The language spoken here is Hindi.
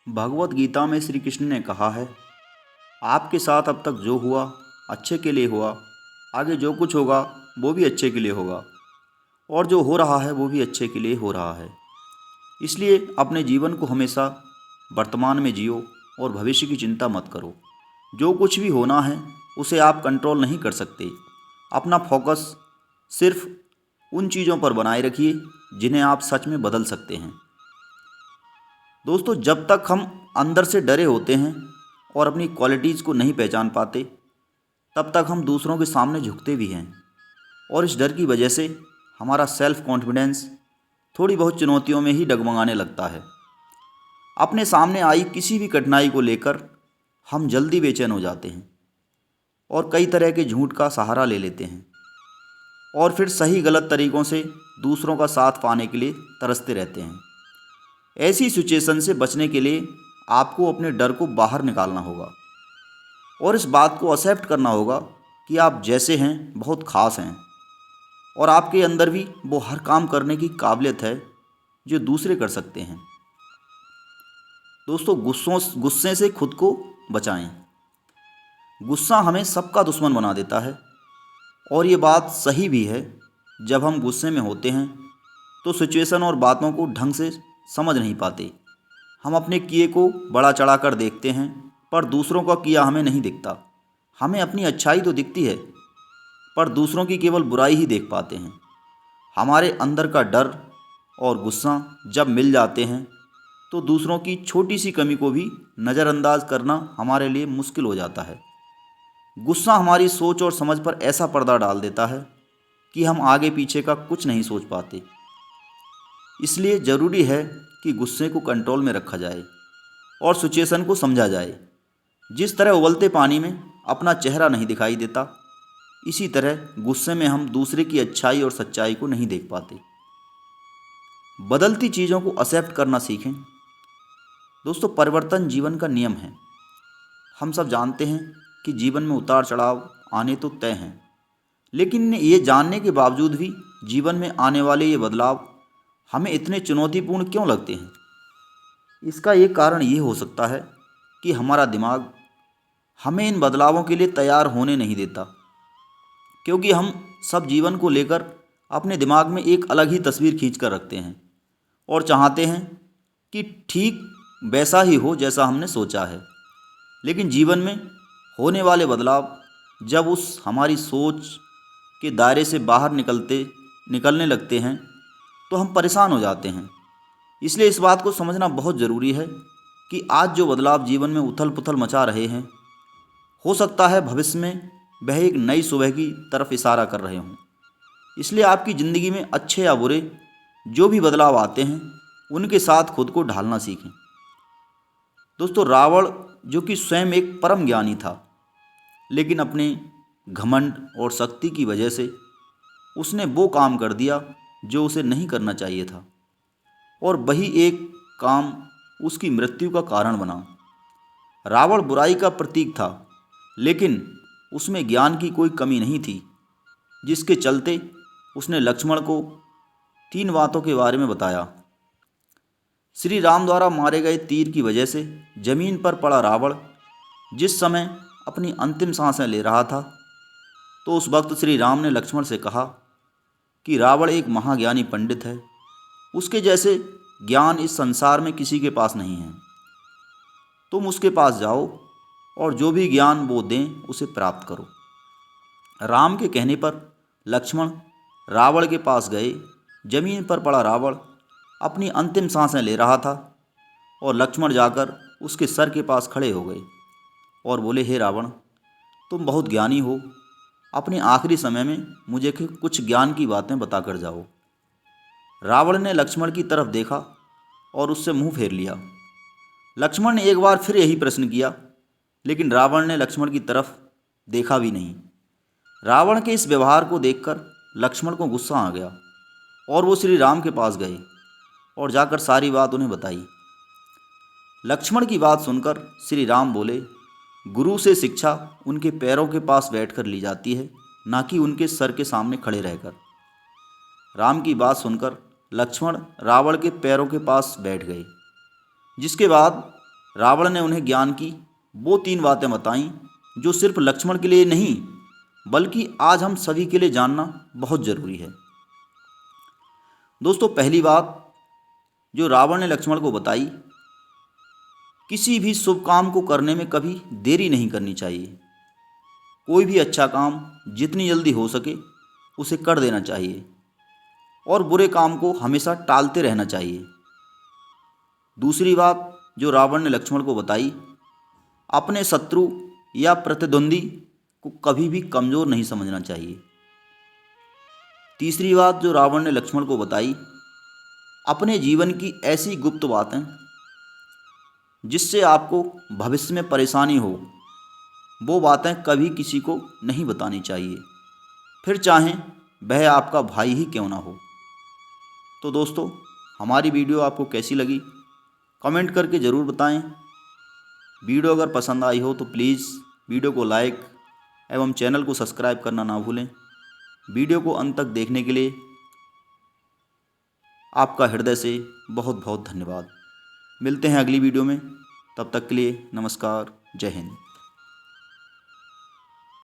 भगवत गीता में श्री कृष्ण ने कहा है, आपके साथ अब तक जो हुआ अच्छे के लिए हुआ, आगे जो कुछ होगा वो भी अच्छे के लिए होगा, और जो हो रहा है वो भी अच्छे के लिए हो रहा है। इसलिए अपने जीवन को हमेशा वर्तमान में जियो और भविष्य की चिंता मत करो। जो कुछ भी होना है उसे आप कंट्रोल नहीं कर सकते। अपना फोकस सिर्फ उन चीज़ों पर बनाए रखिए जिन्हें आप सच में बदल सकते हैं। दोस्तों, जब तक हम अंदर से डरे होते हैं और अपनी क्वालिटीज़ को नहीं पहचान पाते, तब तक हम दूसरों के सामने झुकते भी हैं, और इस डर की वजह से हमारा सेल्फ कॉन्फिडेंस थोड़ी बहुत चुनौतियों में ही डगमगाने लगता है। अपने सामने आई किसी भी कठिनाई को लेकर हम जल्दी बेचैन हो जाते हैं और कई तरह के झूठ का सहारा ले लेते हैं, और फिर सही गलत तरीक़ों से दूसरों का साथ पाने के लिए तरसते रहते हैं। ऐसी सिचुएशन से बचने के लिए आपको अपने डर को बाहर निकालना होगा और इस बात को एक्सेप्ट करना होगा कि आप जैसे हैं बहुत ख़ास हैं, और आपके अंदर भी वो हर काम करने की काबिलियत है जो दूसरे कर सकते हैं। दोस्तों, गुस्से से खुद को बचाएं। गुस्सा हमें सबका दुश्मन बना देता है, और ये बात सही भी है। जब हम गुस्से में होते हैं तो सिचुएशन और बातों को ढंग से समझ नहीं पाते। हम अपने किए को बड़ा चढ़ा कर देखते हैं, पर दूसरों का किया हमें नहीं दिखता। हमें अपनी अच्छाई तो दिखती है, पर दूसरों की केवल बुराई ही देख पाते हैं। हमारे अंदर का डर और गुस्सा जब मिल जाते हैं तो दूसरों की छोटी सी कमी को भी नज़रअंदाज करना हमारे लिए मुश्किल हो जाता है। गुस्सा हमारी सोच और समझ पर ऐसा पर्दा डाल देता है कि हम आगे पीछे का कुछ नहीं सोच पाते। इसलिए ज़रूरी है कि गुस्से को कंट्रोल में रखा जाए और सिचुएशन को समझा जाए। जिस तरह उबलते पानी में अपना चेहरा नहीं दिखाई देता, इसी तरह गुस्से में हम दूसरे की अच्छाई और सच्चाई को नहीं देख पाते। बदलती चीज़ों को एक्सेप्ट करना सीखें। दोस्तों, परिवर्तन जीवन का नियम है। हम सब जानते हैं कि जीवन में उतार चढ़ाव आने तो तय हैं, लेकिन ये जानने के बावजूद भी जीवन में आने वाले ये बदलाव हमें इतने चुनौतीपूर्ण क्यों लगते हैं? इसका एक कारण ये हो सकता है कि हमारा दिमाग हमें इन बदलावों के लिए तैयार होने नहीं देता, क्योंकि हम सब जीवन को लेकर अपने दिमाग में एक अलग ही तस्वीर खींच कर रखते हैं और चाहते हैं कि ठीक वैसा ही हो जैसा हमने सोचा है। लेकिन जीवन में होने वाले बदलाव जब उस हमारी सोच के दायरे से बाहर निकलने लगते हैं तो हम परेशान हो जाते हैं। इसलिए इस बात को समझना बहुत ज़रूरी है कि आज जो बदलाव जीवन में उथल पुथल मचा रहे हैं, हो सकता है भविष्य में वह एक नई सुबह की तरफ इशारा कर रहे हों। इसलिए आपकी ज़िंदगी में अच्छे या बुरे जो भी बदलाव आते हैं, उनके साथ खुद को ढालना सीखें। दोस्तों, रावण जो कि स्वयं एक परम ज्ञानी था, लेकिन अपने घमंड और शक्ति की वजह से उसने वो काम कर दिया जो उसे नहीं करना चाहिए था, और वही एक काम उसकी मृत्यु का कारण बना। रावण बुराई का प्रतीक था, लेकिन उसमें ज्ञान की कोई कमी नहीं थी, जिसके चलते उसने लक्ष्मण को 3 बातों के बारे में बताया। श्री राम द्वारा मारे गए तीर की वजह से जमीन पर पड़ा रावण जिस समय अपनी अंतिम सांसें ले रहा था, तो उस वक्त श्री राम ने लक्ष्मण से कहा कि रावण एक महाज्ञानी पंडित है, उसके जैसे ज्ञान इस संसार में किसी के पास नहीं है। तुम उसके पास जाओ और जो भी ज्ञान वो दें उसे प्राप्त करो। राम के कहने पर लक्ष्मण रावण के पास गए। जमीन पर पड़ा रावण अपनी अंतिम सांसें ले रहा था, और लक्ष्मण जाकर उसके सर के पास खड़े हो गए और बोले, हे रावण, तुम बहुत ज्ञानी हो, अपने आखिरी समय में मुझे कुछ ज्ञान की बातें बताकर जाओ। रावण ने लक्ष्मण की तरफ देखा और उससे मुंह फेर लिया। लक्ष्मण ने एक बार फिर यही प्रश्न किया, लेकिन रावण ने लक्ष्मण की तरफ देखा भी नहीं। रावण के इस व्यवहार को देखकर लक्ष्मण को गुस्सा आ गया, और वो श्री राम के पास गए और जाकर सारी बात उन्हें बताई। लक्ष्मण की बात सुनकर श्री राम बोले, गुरु से शिक्षा उनके पैरों के पास बैठकर ली जाती है, ना कि उनके सर के सामने खड़े रहकर। राम की बात सुनकर लक्ष्मण रावण के पैरों के पास बैठ गए, जिसके बाद रावण ने उन्हें ज्ञान की वो 3 बातें बताईं जो सिर्फ लक्ष्मण के लिए नहीं बल्कि आज हम सभी के लिए जानना बहुत ज़रूरी है। दोस्तों, पहली बात जो रावण ने लक्ष्मण को बताई, किसी भी शुभ काम को करने में कभी देरी नहीं करनी चाहिए। कोई भी अच्छा काम जितनी जल्दी हो सके उसे कर देना चाहिए और बुरे काम को हमेशा टालते रहना चाहिए। दूसरी बात जो रावण ने लक्ष्मण को बताई, अपने शत्रु या प्रतिद्वंदी को कभी भी कमज़ोर नहीं समझना चाहिए। तीसरी बात जो रावण ने लक्ष्मण को बताई, अपने जीवन की ऐसी गुप्त बातें जिससे आपको भविष्य में परेशानी हो, वो बातें कभी किसी को नहीं बतानी चाहिए, फिर चाहे वह आपका भाई ही क्यों ना हो। तो दोस्तों, हमारी वीडियो आपको कैसी लगी कमेंट करके ज़रूर बताएं। वीडियो अगर पसंद आई हो तो प्लीज़ वीडियो को लाइक एवं चैनल को सब्सक्राइब करना ना भूलें। वीडियो को अंत तक देखने के लिए आपका हृदय से बहुत बहुत धन्यवाद। मिलते हैं अगली वीडियो में, तब तक के लिए नमस्कार, जय हिंद।